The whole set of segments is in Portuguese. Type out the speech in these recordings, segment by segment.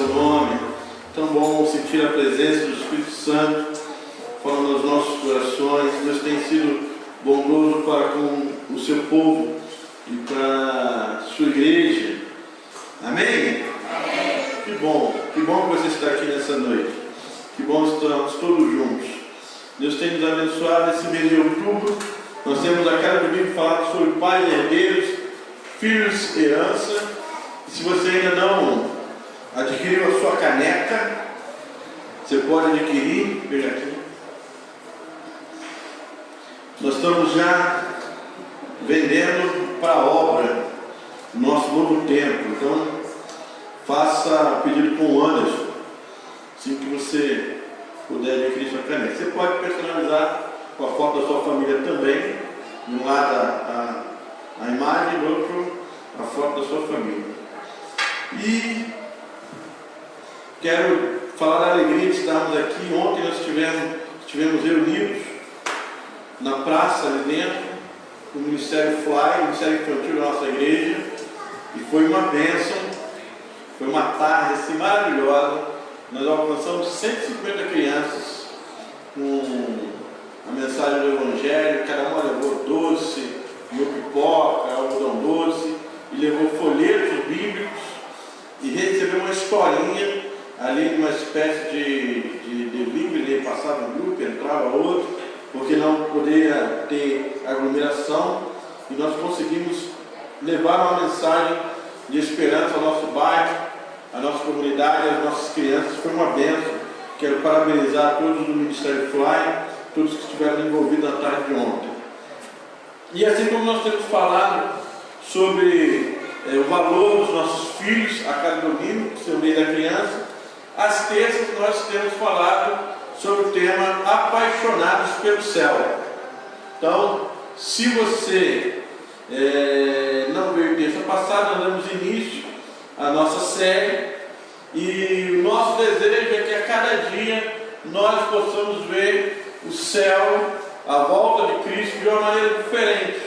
seu nome. Tão bom sentir a presença do Espírito Santo falando aos nossos corações. Deus tem sido bondoso para com o seu povo e para a sua igreja. Amém? Amém. Que bom que você está aqui nessa noite. Que bom estamos todos juntos. Deus tem nos abençoado nesse mês de outubro. Nós temos a cada domingo falado sobre pais e herdeiros, filhos e herança. E se você ainda não adquiriu a sua caneca, você pode adquirir. Veja aqui. Nós estamos já vendendo para a obra o nosso novo templo. Então, faça pedido com o Anderson, assim que você puder adquirir sua caneca. Você pode personalizar com a foto da sua família também. De um lado a imagem, do outro a foto da sua família. E quero falar da alegria de estarmos aqui. Ontem nós estivemos reunidos na praça ali dentro, o Ministério Fly, o Ministério Infantil da nossa igreja, e foi uma bênção, foi uma tarde assim maravilhosa. Nós alcançamos 150 crianças com a mensagem do Evangelho. Cada uma levou doce, meu pipoca, algodão doce, e levou folhetos bíblicos, e recebeu uma historinha ali, uma espécie de livro. Ele passava um grupo, entrava outro, porque não poderia ter aglomeração, e nós conseguimos levar uma mensagem de esperança ao nosso bairro, à nossa comunidade, às nossas crianças. Foi uma bênção. Quero parabenizar todos do Ministério Fly, todos que estiveram envolvidos na tarde de ontem. E assim como nós temos falado sobre o valor dos nossos filhos a cada domingo, que é o mês da criança, às terças nós temos falado sobre o tema Apaixonados pelo Céu. Então, se você não veio terça passada, nós damos início à nossa série, e o nosso desejo é que a cada dia nós possamos ver o céu, a volta de Cristo, de uma maneira diferente.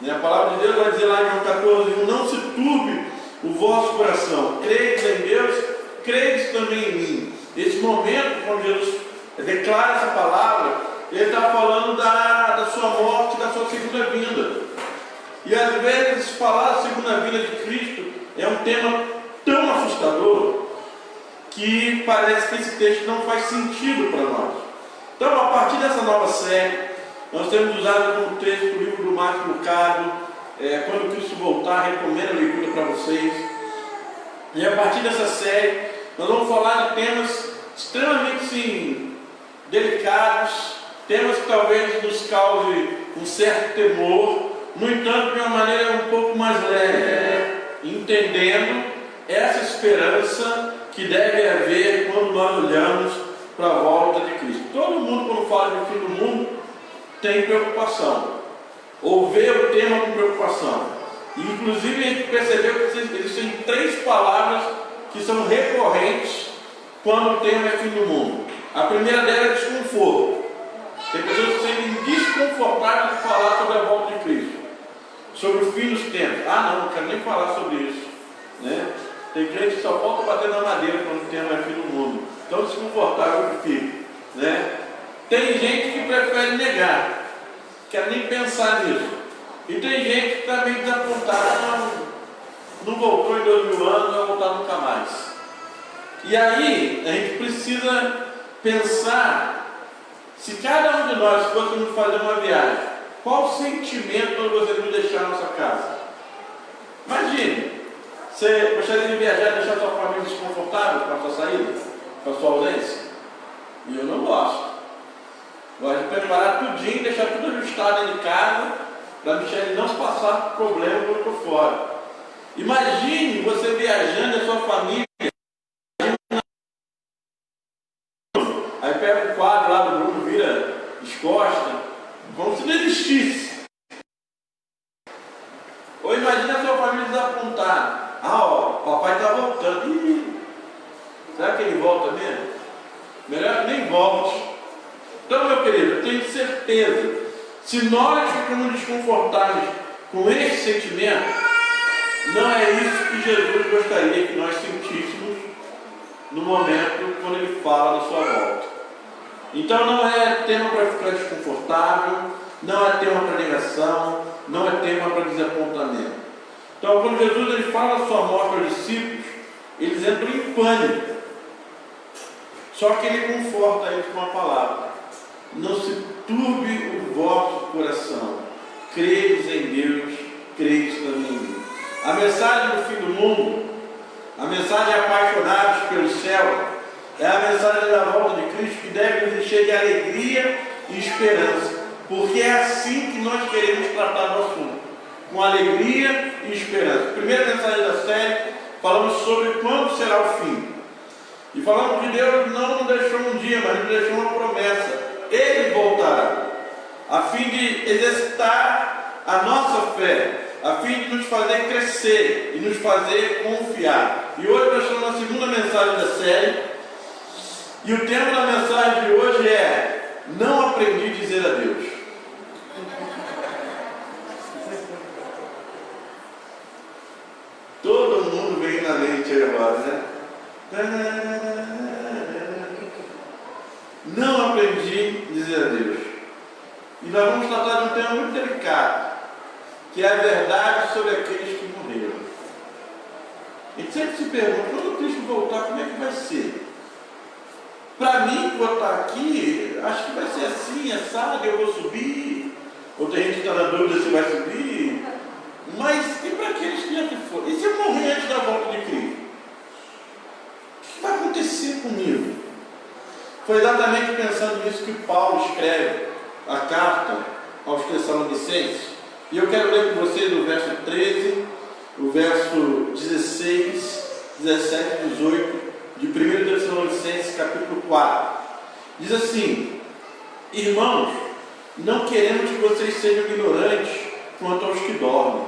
A palavra de Deus vai dizer lá em João 14: não se turbe o vosso coração, credes em Deus, credes também em mim. Esse momento, quando Jesus declara essa palavra, ele está falando da sua morte, da sua segunda vinda. E às vezes falar da segunda vinda de Cristo é um tema tão assustador que parece que esse texto não faz sentido para nós. Então, a partir dessa nova série, nós temos usado como texto o livro do Marcos Lucado. Quando Cristo voltar, recomendo a leitura para vocês. E a partir dessa série, nós vamos falar de temas extremamente, sim, delicados, temas que talvez nos cause um certo temor, no entanto, de uma maneira um pouco mais leve, entendendo essa esperança que deve haver quando nós olhamos para a volta de Cristo. Todo mundo, quando fala de fim do mundo, tem preocupação, ou vê o tema com preocupação. E, inclusive, a gente percebeu que existem 3 palavras que são recorrentes quando o tema é fim do mundo. A primeira delas é desconforto. Tem pessoas que se sentem desconfortáveis de falar sobre a volta de Cristo, sobre o fim dos tempos. Não quero nem falar sobre isso, né? Tem gente que só falta bater na madeira quando o tema é fim do mundo. Tão desconfortável que fica, né? Tem gente que prefere negar, quer nem pensar nisso. E tem gente que está meio desapontada, não voltou em 2000 anos, não vai voltar nunca mais. E aí, a gente precisa pensar, se cada um de nós fôssemos fazer uma viagem, qual sentimento nós gostaríamos de deixar na nossa casa? Imagine, você gostaria de viajar e deixar sua família desconfortável com a sua saída, com a sua ausência? E eu não gosto. Gosto de preparar tudinho e deixar tudo ajustado dentro de casa, para a Michelle não passar problema quando eu estou fora. Imagine você viajando e a sua família. Aí pega o quadro lá do Bruno, vira descosta, como se não existisse. Ou imagina a sua família desapontada. Papai está voltando. Será que ele volta mesmo? Melhor que nem volte. Então, meu querido, eu tenho certeza, se nós ficamos desconfortáveis com esse sentimento, não é isso que Jesus gostaria que nós sentíssemos no momento quando ele fala da sua volta. Então não é tema para ficar desconfortável, não é tema para negação, não é tema para desapontamento. Então quando Jesus ele fala da sua morte aos discípulos, eles entram em pânico. Só que ele conforta eles com uma palavra: não se turbe o vosso coração, credes em Deus, credes também em mim. A mensagem do fim do mundo, a mensagem apaixonados pelo céu, é a mensagem da volta de Cristo, que deve nos encher de alegria e esperança, porque é assim que nós queremos tratar do assunto, com alegria e esperança. Primeira mensagem da série, falamos sobre quando será o fim. E falamos que Deus não nos deixou um dia, mas nos deixou uma promessa: Ele voltará, a fim de exercitar a nossa fé, a fim de nos fazer crescer e nos fazer confiar. E hoje nós estamos na segunda mensagem da série, e o tema da mensagem de hoje é: não aprendi a dizer adeus. Todo mundo vem na mente agora, né? Não aprendi a dizer adeus. E nós vamos tratar de um tema muito delicado, que é a verdade sobre aqueles que morreram. A gente sempre se pergunta: quando Cristo voltar, como é que vai ser? Para mim, que vou estar aqui, acho que vai ser assim, assado, eu vou subir. Ou tem gente que está na dúvida se vai subir. Mas e para aqueles que já que foram? E se eu morrer antes da volta de Cristo? O que vai acontecer comigo? Foi exatamente pensando nisso que Paulo escreve a carta aos Tessalonicenses. E eu quero ler com vocês o verso 13, o verso 16, 17 e 18 de 1 Tessalonicenses capítulo 4. Diz assim: irmãos, não queremos que vocês sejam ignorantes quanto aos que dormem,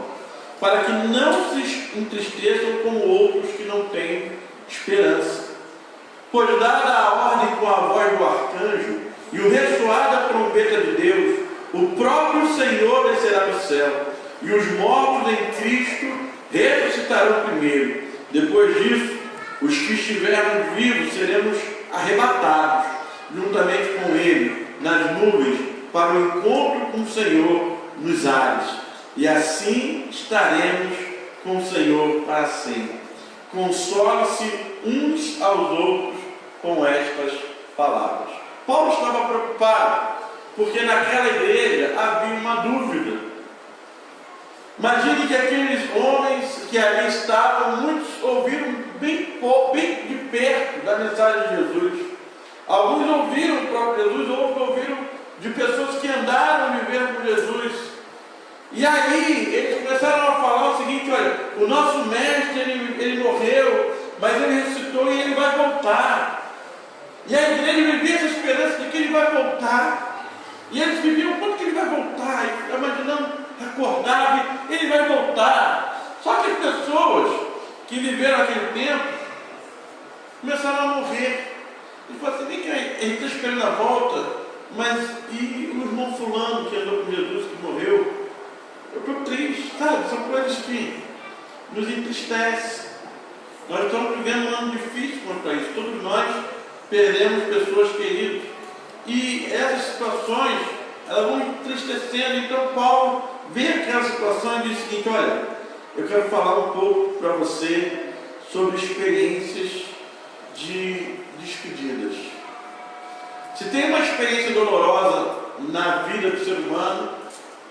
para que não se entristeçam como outros que não têm esperança. Pois dada a ordem com a voz do arcanjo e o ressoar da trombeta de Deus, o próprio Senhor descerá do céu, e os mortos em Cristo ressuscitarão primeiro. Depois disso, os que estiverem vivos seremos arrebatados, juntamente com Ele, nas nuvens, para o encontro com o Senhor nos ares. E assim estaremos com o Senhor para sempre. Console-se uns aos outros com estas palavras. Paulo estava preocupado, porque naquela igreja havia uma dúvida. Imagine que aqueles homens que ali estavam, muitos ouviram bem de perto da mensagem de Jesus. Alguns ouviram o próprio Jesus, outros ouviram de pessoas que andaram vivendo com Jesus. E aí eles começaram a falar o seguinte: olha, o nosso mestre ele morreu, mas ele ressuscitou e ele vai voltar. E a igreja vivia essa esperança de que ele vai voltar. E eles viviam: quando que ele vai voltar? E imaginando, acordavam, ele vai voltar. Só que as pessoas que viveram aquele tempo começaram a morrer. E falaram assim: vem cá, a gente está esperando a volta, mas e o irmão fulano que andou com Jesus, que morreu? Eu estou triste, sabe? São coisas que nos entristecem. Nós estamos vivendo um ano difícil quanto a isso. Todos nós perdemos pessoas queridas. E essas situações, elas vão entristecendo. Então Paulo vê aquela situação e diz o seguinte: olha, eu quero falar um pouco para você sobre experiências de despedidas. Se tem uma experiência dolorosa na vida do ser humano,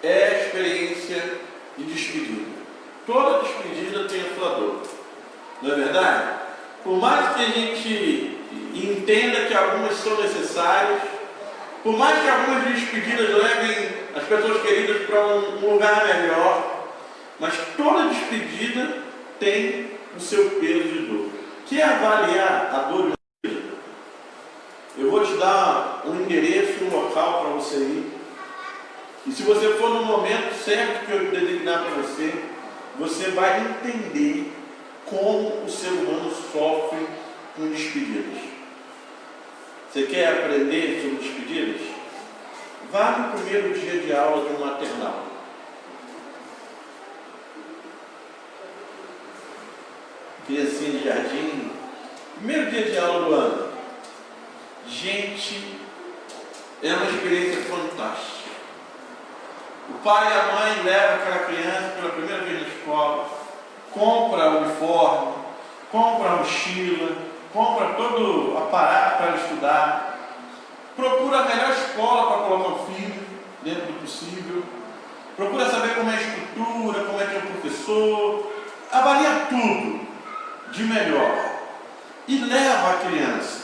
é a experiência de despedida. Toda despedida tem a sua dor, não é verdade? Por mais que a gente entenda que algumas são necessárias, por mais que algumas despedidas levem as pessoas queridas para um lugar melhor, mas toda despedida tem o seu peso de dor. Quer avaliar a dor de uma vida? Eu vou te dar um endereço, um local para você ir. E se você for no momento certo que eu designar para você, você vai entender como o ser humano sofre com despedidas. Você quer aprender sobre despedidas? Vá no primeiro dia de aula de um maternal. Criancinha de jardim, Primeiro dia de aula do ano. Gente, é uma experiência fantástica. O pai e a mãe levam aquela criança pela primeira vez na escola, compra o uniforme, compra a mochila, compra todo o aparato para ela estudar, procura a melhor escola para colocar o filho, dentro do possível, procura saber como é a estrutura, como é que é o professor, avalia tudo de melhor e leva a criança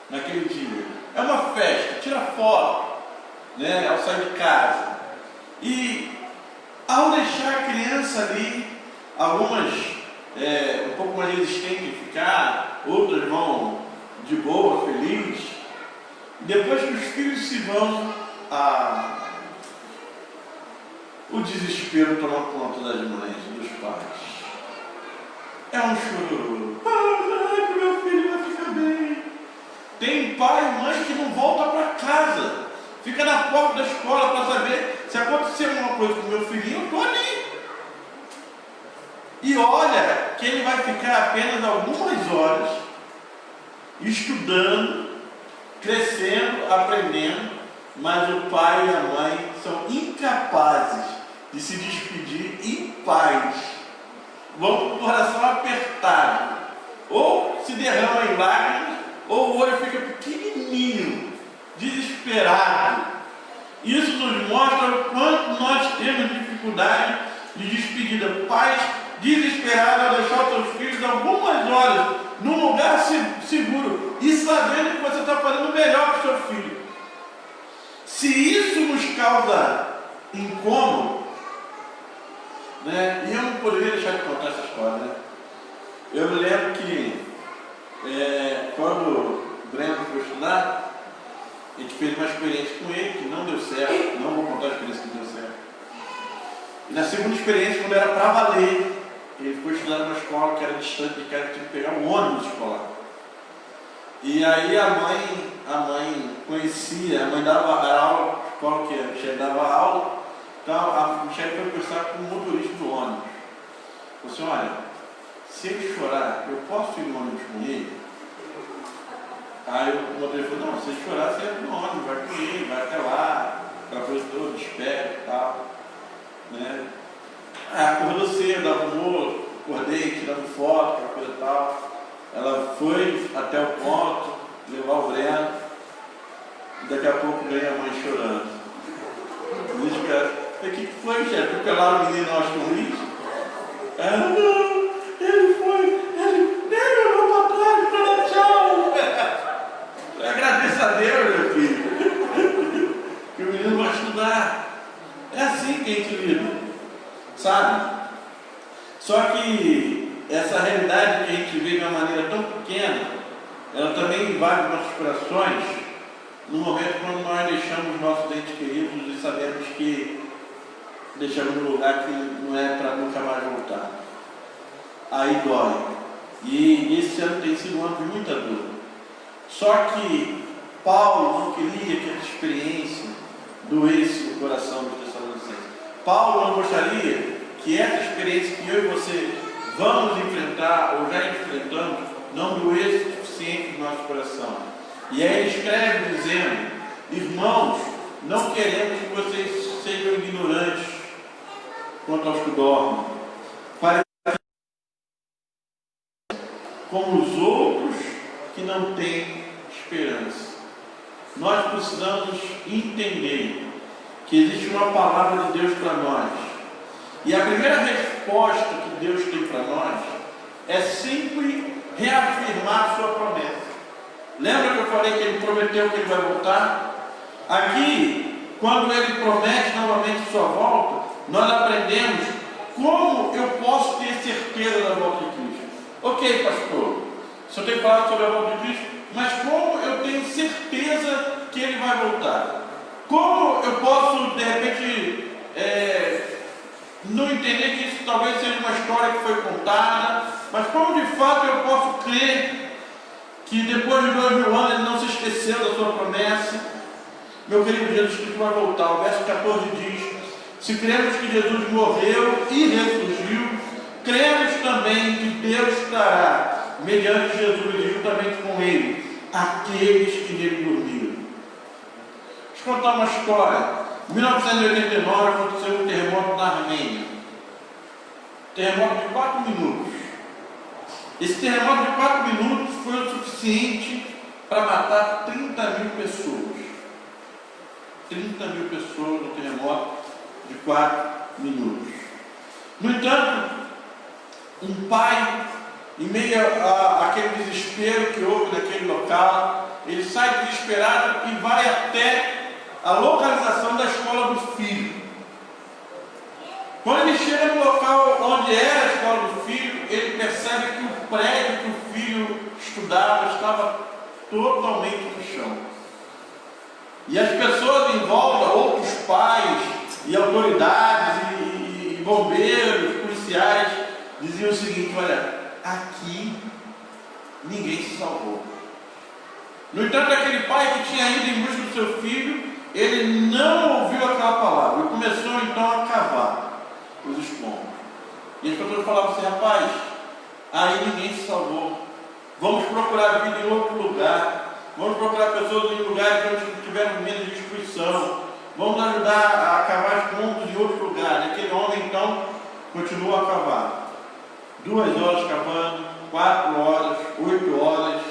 naquele dia. É uma festa, tira foto, né, ao sair de casa. E ao deixar a criança ali, algumas um pouco mais resistentes em ficar, outras vão de boa, feliz. Depois que os filhos se vão, o desespero toma conta das mães e dos pais. É um choro. Será que meu filho vai ficar bem? Tem pai e mãe que não volta para casa, fica na porta da escola para saber se acontecer alguma coisa com meu filhinho, eu estou ali. E olha que ele vai ficar apenas algumas horas estudando, crescendo, aprendendo, mas o pai e a mãe são incapazes de se despedir em paz. Vão com o coração apertado, ou se derrama em lágrimas, ou o olho fica pequenininho, desesperado. Isso nos mostra o quanto nós temos dificuldade de despedida. Pais desesperados ao deixar os seus filhos algumas horas num lugar seguro e sabendo que você está fazendo o melhor para o seu filho. Se isso nos causa incômodo, né? E eu não poderia deixar de contar essa história, né? Eu me lembro que quando o Breno foi estudar, a gente fez uma experiência com ele que não deu certo. Não vou contar a experiência que deu certo. E na segunda experiência, quando era para valer, ele foi estudar numa escola que era distante de casa, tinha que pegar um ônibus escolar. E aí a mãe conhecia, a mãe dava aula, a escola que a Michelle dava aula, então a Michelle foi conversar com o motorista do ônibus. Falou assim: olha, se ele chorar, eu posso ir no ônibus com ele? Aí o motorista falou: não, se ele chorar, você entra no ônibus, vai com ele, vai até lá, aquela coisa toda, espera e tal. Né? Acordou cedo, arrumou, acordei, tirando foto, aquela coisa e tal. Ela foi até o ponto, levar o Breno, e daqui a pouco vem a mãe chorando. Desesperada. O que foi, chefe? Atropelaram o menino aos Luiz? Ela: não, ele nem olhou para trás para dar tchau. Agradeça a Deus, meu filho, que o menino vai estudar. É assim que a gente lida, sabe? Só que essa realidade que a gente vê de uma maneira tão pequena, ela também invade nossos corações no momento quando nós deixamos nossos entes queridos e sabemos que deixamos num lugar que não é para nunca mais voltar. Aí dói. E esse ano tem sido um ano de muita dor. Só que Paulo não queria que essa experiência doesse o coração dos Tessalonicenses. Paulo não gostaria que essa experiência que eu e você vamos enfrentar, ou já enfrentamos, não doesse o suficiente no nosso coração. E aí ele escreve dizendo: irmãos, não queremos que vocês sejam ignorantes quanto aos que dormem, para como os outros que não têm esperança. Nós precisamos entender que existe uma palavra de Deus para nós. E a primeira resposta que Deus tem para nós é sempre reafirmar sua promessa. Lembra que eu falei que ele prometeu que ele vai voltar? Aqui, quando ele promete novamente sua volta, nós aprendemos como eu posso ter certeza da volta de Cristo. Ok, pastor, o senhor tem falado sobre a volta de Cristo, mas como eu tenho certeza que ele vai voltar? Como eu posso, de repente, não entender que isso talvez seja uma história que foi contada, mas como de fato eu posso crer que depois de 2000 anos ele não se esqueceu da sua promessa? Meu querido, Jesus Cristo vai voltar. O verso 14 diz: se cremos que Jesus morreu e ressurgiu, cremos também que Deus trará mediante Jesus e juntamente com ele, aqueles que nele dormiram. Deixa eu contar uma história. Em 1989 aconteceu um terremoto na Armênia. Terremoto de 4 minutos. Esse terremoto de 4 minutos foi o suficiente para matar 30 mil pessoas. 30 mil pessoas no terremoto de 4 minutos. No entanto, um pai, em meio àquele desespero que houve naquele local, ele sai desesperado e vai até a localização da escola do filho. Quando ele chega no local onde era a escola do filho, ele percebe que o prédio que o filho estudava estava totalmente no chão. E as pessoas em volta, outros pais e autoridades e bombeiros, policiais, diziam o seguinte: olha, aqui ninguém se salvou. No entanto, aquele pai que tinha ido em busca do seu filho, ele não ouviu aquela palavra e começou então a cavar os escombros. E as pessoas falavam assim: rapaz, aí ninguém se salvou. Vamos procurar vida em outro lugar. Vamos procurar pessoas em lugares onde tiveram menos destruição. Vamos ajudar a cavar escombros em outro lugar. E aquele homem então continuou a cavar. 2 horas cavando, 4 horas, 8 horas,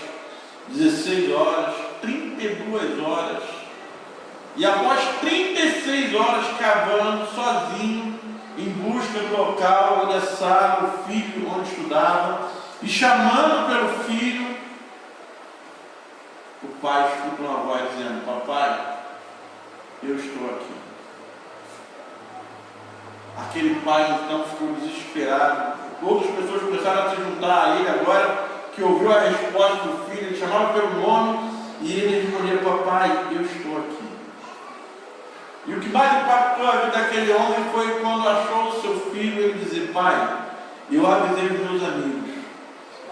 16 horas, 32 horas. E após 36 horas cavando sozinho, em busca do local onde assava o filho onde estudava, e chamando pelo filho, o pai escuta uma voz dizendo: papai, eu estou aqui. Aquele pai então ficou desesperado. Outras pessoas começaram a se juntar a ele agora que ouviu a resposta do filho. Ele chamava pelo nome e ele respondia: papai, eu estou aqui. E o que mais impactou a vida daquele homem foi quando achou o seu filho, ele dizer: pai, eu avisei os meus amigos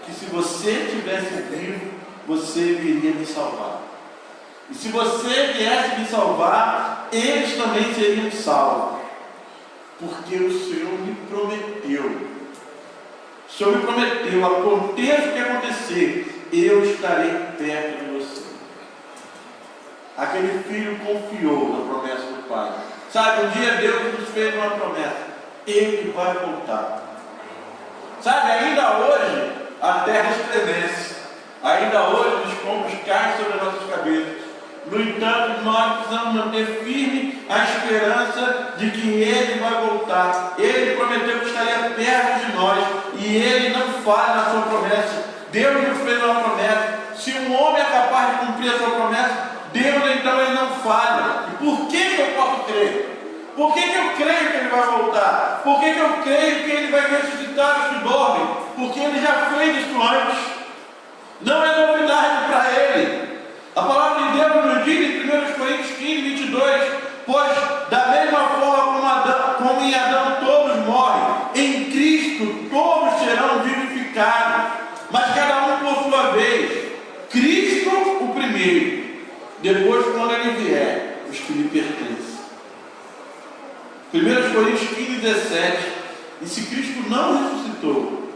que se você estivesse vivo, você viria me salvar. E se você viesse me salvar, eles também seriam salvos. Porque o Senhor me prometeu. O Senhor me prometeu, aconteça o que acontecer, eu estarei perto de você. Aquele filho confiou na promessa do pai. Sabe, um dia Deus nos fez uma promessa: ele vai voltar. Sabe, ainda hoje a terra estremece, ainda hoje os escombros caem sobre as nossas cabeças. No entanto, nós precisamos manter firme a esperança de que ele vai voltar. Ele prometeu que estaria perto de nós e ele não falha na sua promessa. Deus nos fez uma promessa. Se um homem é capaz de cumprir a sua promessa, Deus então ele não falha. E por que eu posso crer? Por que eu creio que ele vai voltar? Por que eu creio que ele vai ressuscitar os que dormem? Porque ele já fez isso antes. Não é novidade para ele. A palavra de Deus nos diz em 1 Coríntios 15, 22: pois da mesma forma como em Adão todos morrem, em Cristo todos serão vivificados, mas cada um por sua vez. Cristo o primeiro, depois quando ele vier, os que lhe pertencem. 1 Coríntios 15, 17: e se Cristo não ressuscitou,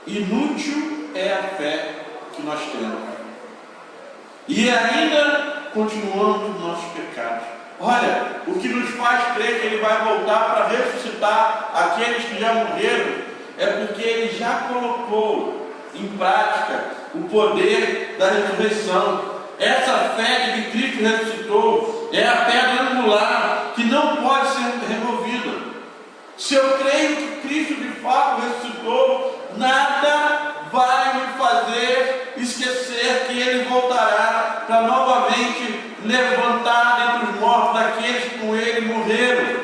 inútil é a fé que nós temos. E ainda continuamos nos nossos pecados. Olha, o que nos faz crer que ele vai voltar para ressuscitar aqueles que já morreram é porque ele já colocou em prática o poder da ressurreição. Essa fé de que Cristo ressuscitou é a pedra angular que não pode ser removida. Se eu creio que Cristo de fato ressuscitou, nada vai me fazer esquecer que ele voltará para novamente levantar dentre os mortos daqueles que com ele morreram.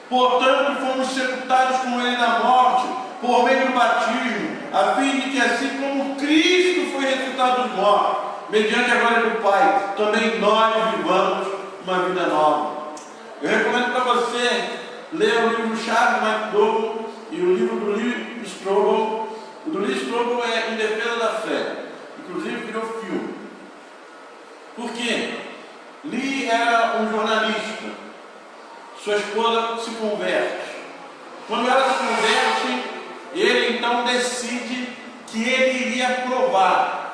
Portanto, fomos sepultados com ele na morte, por meio do batismo, a fim de que assim como Cristo foi ressuscitado dos mortos, mediante a glória do Pai, também nós vivamos uma vida nova. Eu recomendo para você ler o livro Charles McDowell e o livro do Lee Strobel. O do Lee Strobel é Em Defesa da Fé. Inclusive virou filme. Por quê? Lee era um jornalista. Sua esposa se converte. Quando ela se converte, ele então decide que ele iria provar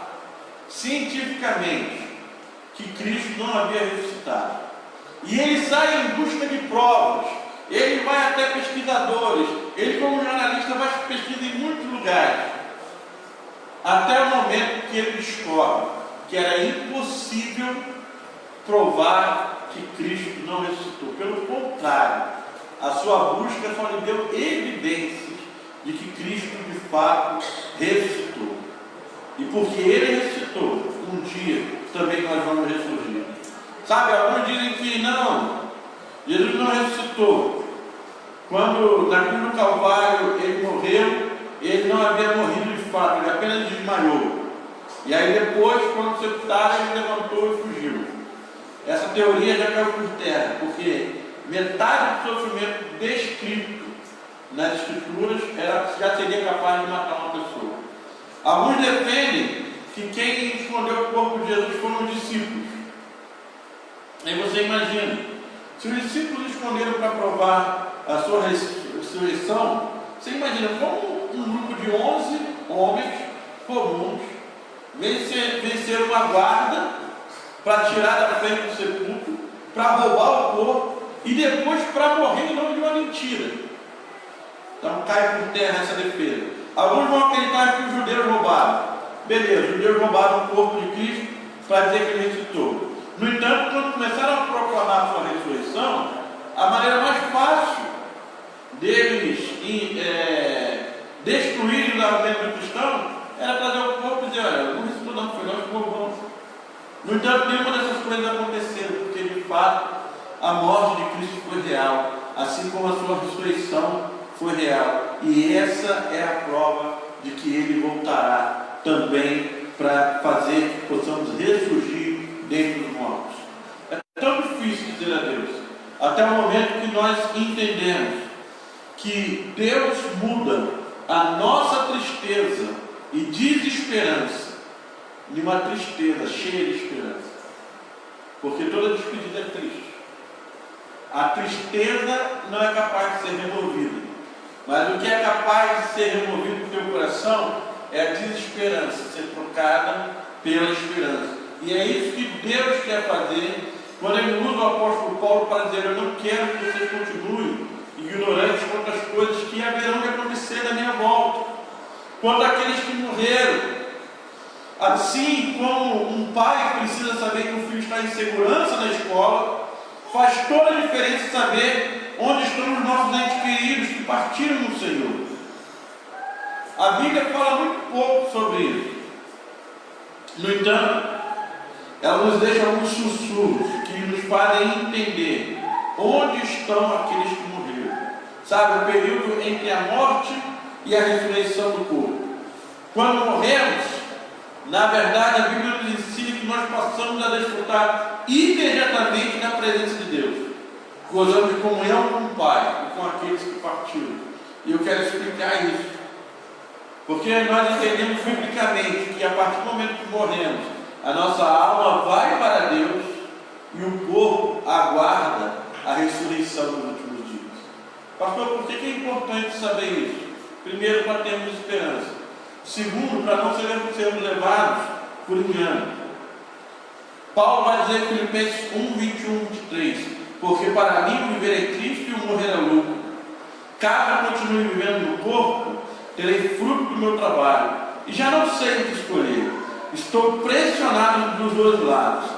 cientificamente que Cristo não havia ressuscitado. E ele sai em busca de provas, ele vai até pesquisadores, ele como jornalista vai pesquisar em muitos lugares, até o momento que ele descobre que era impossível provar que Cristo não ressuscitou. Pelo contrário, a sua busca só lhe deu evidências de que Cristo de fato ressuscitou. E porque ele ressuscitou, um dia também nós vamos ressurgir. Sabe, alguns dizem que não, Jesus não ressuscitou. Quando na cruz do Calvário ele morreu, ele não havia morrido de fato, ele apenas desmaiou. E aí depois, quando sepultaram, ele levantou e fugiu. Essa teoria já caiu por terra, porque metade do sofrimento descrito nas Escrituras já seria capaz de matar uma pessoa. Alguns defendem que quem escondeu o corpo de Jesus foram os discípulos. Aí você imagina, se os discípulos esconderam para provar a sua ressurreição, você imagina como um grupo de 11 homens comuns venceram uma guarda para tirar da frente do sepulcro, para roubar o corpo e depois para morrer em nome de uma mentira. Então cai por terra essa defesa. Alguns vão acreditar que os judeus roubaram. Beleza, os judeus roubaram o corpo de Cristo para dizer que ele ressuscitou. No entanto, quando começaram a proclamar a sua ressurreição, a maneira mais fácil deles destruírem o argumento cristão era trazer o corpo e dizer: olha, não ressuscitou não, foi nós que roubamos. No entanto, nenhuma dessas coisas aconteceram, porque de fato a morte de Cristo foi real, assim como a sua ressurreição foi real. E essa é a prova de que ele voltará também para fazer que possamos ressurgir dentre os mortos. É tão difícil dizer a Deus, até o momento que nós entendemos que Deus muda a nossa tristeza e desesperança em uma tristeza cheia de esperança. Porque toda despedida é triste. A tristeza não é capaz de ser removida, mas o que é capaz de ser removido do teu coração é a desesperança, ser trocada pela esperança. E é isso que Deus quer fazer quando ele usa o apóstolo Paulo para dizer: eu não quero que vocês continuem ignorantes quanto às coisas que haverão de acontecer na minha volta, quanto àqueles que morreram. Assim como um pai precisa saber que o filho está em segurança na escola, faz toda a diferença saber onde estão os nossos entes queridos que partiram no Senhor. A Bíblia fala muito pouco sobre isso. No entanto, ela nos deixa alguns sussurros que nos fazem entender onde estão aqueles que morreram. Sabe, o período entre a morte e a ressurreição do corpo. Quando morremos, na verdade, a Bíblia nos ensina que nós passamos a desfrutar imediatamente da presença de Deus, gozando de comunhão com o Pai e com aqueles que partiram. E eu quero explicar isso, porque nós entendemos biblicamente que a partir do momento que morremos, a nossa alma vai para Deus e o corpo aguarda a ressurreição dos últimos dias. Pastor, por que é importante saber isso? Primeiro, para termos esperança. Segundo, para não sermos levados por engano. Paulo vai dizer em Filipenses 1, 21, 23: porque para mim o viver é Cristo e o morrer é lucro. Caso eu continue vivendo no corpo, terei fruto do meu trabalho, e já não sei o que escolher. Estou pressionado dos dois lados.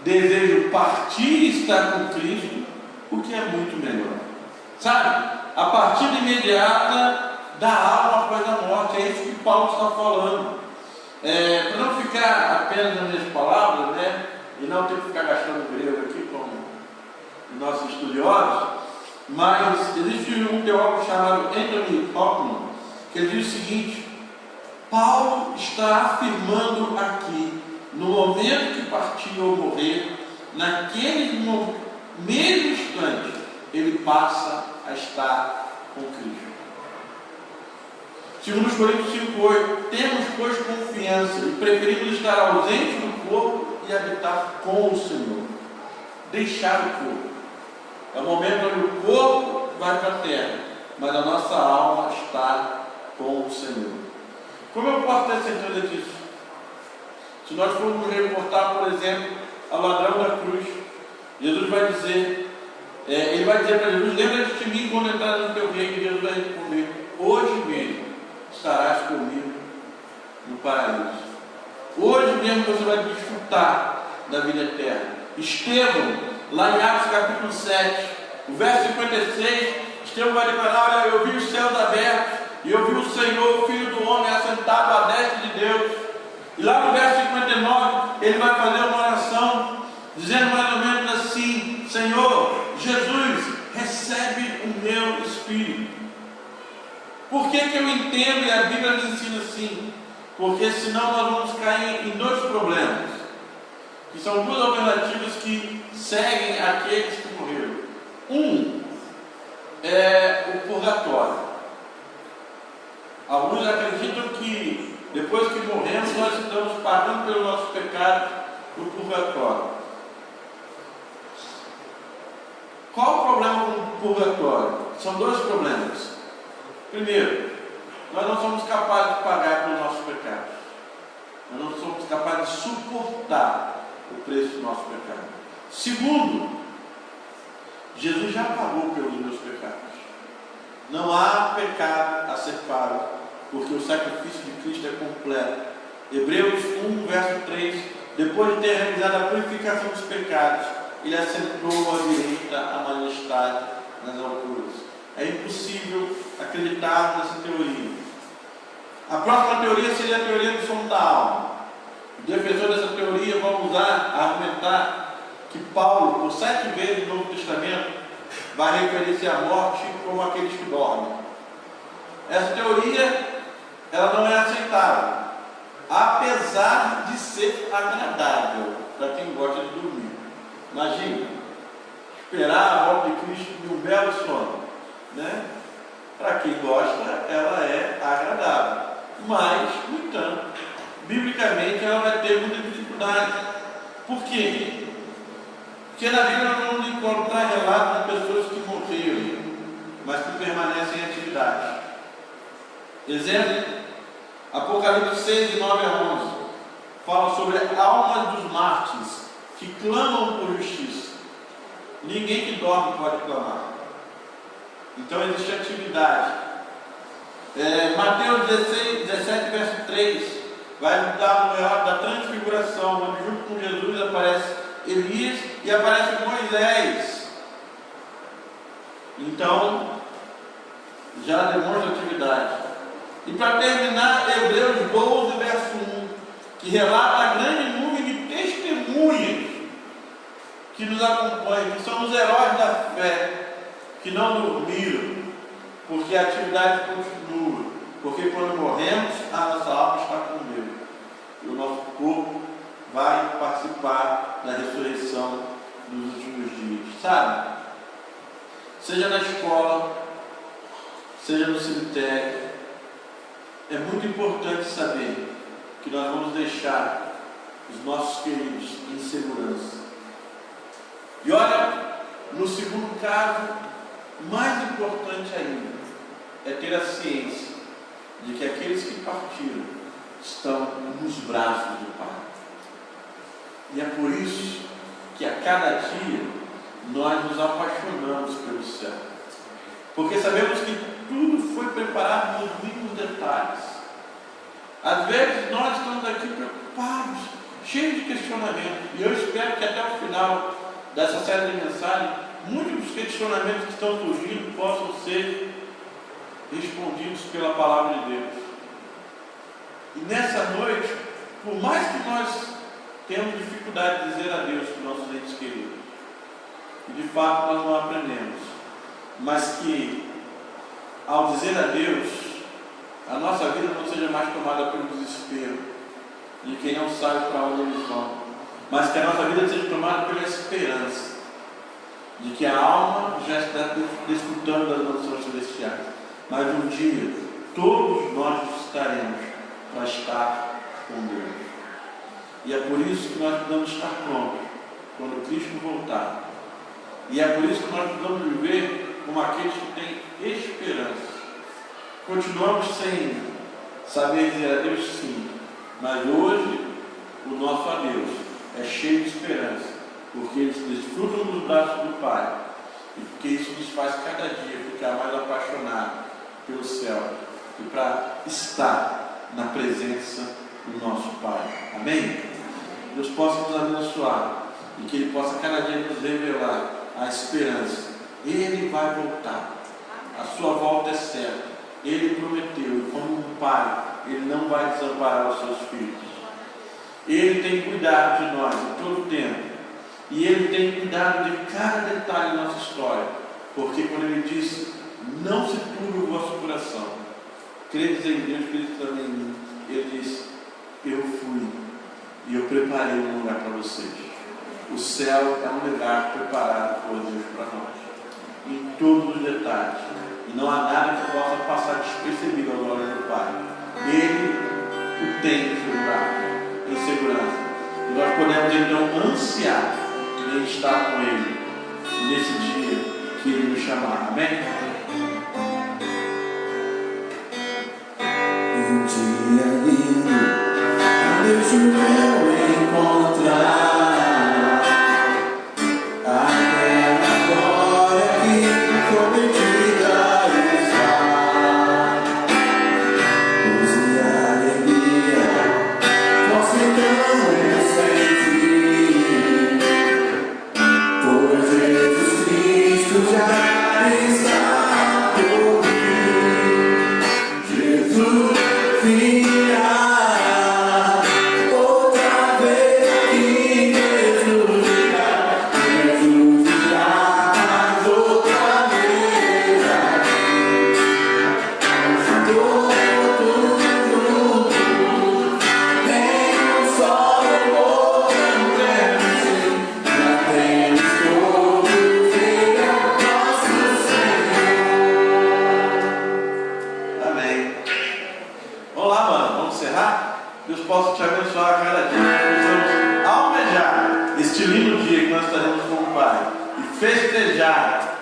Desejo partir e estar com Cristo, o que é muito melhor. Sabe, a partida imediata da alma após a morte, é isso que Paulo está falando. Para não ficar apenas nas minhas palavras, né, e não ter que ficar gastando grego aqui como os nossos estudiosos, mas existe um teólogo chamado Anthony Hoffman, que ele diz o seguinte: Paulo está afirmando aqui, no momento que partir ou morrer, naquele mesmo instante, ele passa a estar com Cristo. Segundo Coríntios 5,8, temos, pois, confiança e preferimos estar ausentes do corpo e habitar com o Senhor. Deixar o corpo. É o momento onde o corpo vai para a terra, mas a nossa alma está com o Senhor. Como eu posso ter certeza disso? Se nós formos reportar, por exemplo, ao ladrão da cruz, Jesus vai dizer, ele vai dizer para Jesus: lembra-te de mim quando entrar no teu reino. E Jesus vai responder: hoje mesmo estarás comigo no paraíso. Hoje mesmo você vai desfrutar da vida eterna. Estevão, lá em Atos capítulo 7, o verso 56, Estevão vai declarar: olha, eu vi os céus abertos, e eu vi o Senhor, o Filho do Homem, assentado à destra de Deus. E lá no verso 59, ele vai fazer uma oração, dizendo mais ou menos assim: Senhor, Jesus, recebe o meu espírito. Por que eu entendo e a Bíblia me ensina assim? Porque senão nós vamos cair em dois problemas, que são duas alternativas que seguem aqueles que morreram. Um é o purgatório. Alguns acreditam que depois que morremos nós estamos pagando pelos nossos pecados no purgatório. Qual o problema com o purgatório? São dois problemas. Primeiro, nós não somos capazes de pagar pelos nossos pecados. Nós não somos capazes de suportar o preço do nosso pecado. Segundo, Jesus já pagou pelos meus pecados. Não há pecado a ser pago, porque o sacrifício de Cristo é completo. Hebreus 1, verso 3: depois de ter realizado a purificação dos pecados, ele assentou à direita a majestade nas alturas. É impossível acreditar nessa teoria. A próxima teoria seria a teoria do som da alma. Os defensores dessa teoria vão argumentar que Paulo, por 7 vezes no Novo Testamento, vai referir-se à morte como aqueles que dormem. Essa teoria, ela não é aceitável, apesar de ser agradável para quem gosta de dormir. Imagina, esperar a volta de Cristo de um belo sono, né? Para quem gosta, ela é agradável, mas, no entanto, biblicamente ela vai ter muita dificuldade. Por quê? Porque na Bíblia nós vamos encontrar relatos de pessoas que morreram, mas que permanecem em atividade. Exemplo, Apocalipse 6, 9 a 11, fala sobre almas dos mártires que clamam por justiça. Ninguém que dorme pode clamar. Então existe atividade. Mateus 17, verso 3, vai nos dar um relato da transfiguração, onde junto com Jesus aparece Elias e aparece Moisés. Então, já demonstra atividade. E para terminar, Hebreus 12, verso 1, que relata a grande nuvem de testemunhas que nos acompanham, que são os heróis da fé, que não dormiram, porque a atividade continua. Porque quando morremos, a nossa alma está com Deus, e o nosso corpo vai participar da ressurreição dos últimos dias. Sabe? Seja na escola, seja no cemitério, é muito importante saber que nós vamos deixar os nossos queridos em segurança. E olha, no segundo caso, mais importante ainda, é ter a ciência de que aqueles que partiram estão nos braços do Pai. E é por isso que a cada dia nós nos apaixonamos pelo céu. Porque sabemos que tudo foi preparado nos mínimos detalhes. Às vezes nós estamos aqui preocupados, cheios de questionamentos. E eu espero que até o final dessa série de mensagens, muitos dos questionamentos que estão surgindo possam ser respondidos pela palavra de Deus. E nessa noite, por mais que nós temos dificuldade de dizer adeus para os nossos entes queridos, e de fato nós não aprendemos, mas que ao dizer adeus, a nossa vida não seja mais tomada pelo desespero de quem não sabe para onde eles vão, mas que a nossa vida seja tomada pela esperança de que a alma já está desfrutando das mansões celestiais, mas um dia todos nós estaremos para estar com Deus. E é por isso que nós precisamos estar prontos quando Cristo voltar. E é por isso que nós precisamos viver como aqueles que têm esperança. Continuamos sem saber dizer adeus sim, mas hoje o nosso adeus é cheio de esperança, porque eles desfrutam dos braços do Pai, e porque isso nos faz cada dia ficar mais apaixonado pelo céu e para estar na presença do nosso Pai. Amém? Deus possa nos abençoar e que Ele possa cada dia nos revelar a esperança. Ele vai voltar, a sua volta é certa. Ele prometeu, e como um pai, Ele não vai desamparar os seus filhos. Ele tem cuidado de nós em todo o tempo, e Ele tem cuidado de cada detalhe da nossa história, porque quando Ele diz, não se turbe o vosso coração, credes em Deus, credes também em mim, Ele diz, eu fui e eu preparei um lugar para vocês. O céu é um lugar preparado por Deus para nós, em todos os detalhes, e não há nada que possa passar despercebido ao glória do Pai. Ele o tem em seu lugar, em segurança, e nós podemos então ansiar em estar com Ele nesse dia que Ele nos chamar. Amém? Um dia lindo, deixo eu encontrar.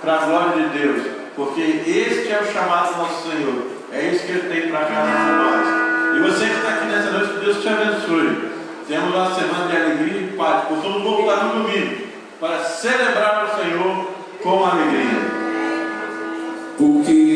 Para a glória de Deus, porque este é o chamado do nosso Senhor, é isso que Ele tem para cada um de nós. E você que está aqui nessa noite, que Deus te abençoe. Temos uma semana de alegria e paz, possamos voltar no domingo para celebrar o Senhor com alegria. Porque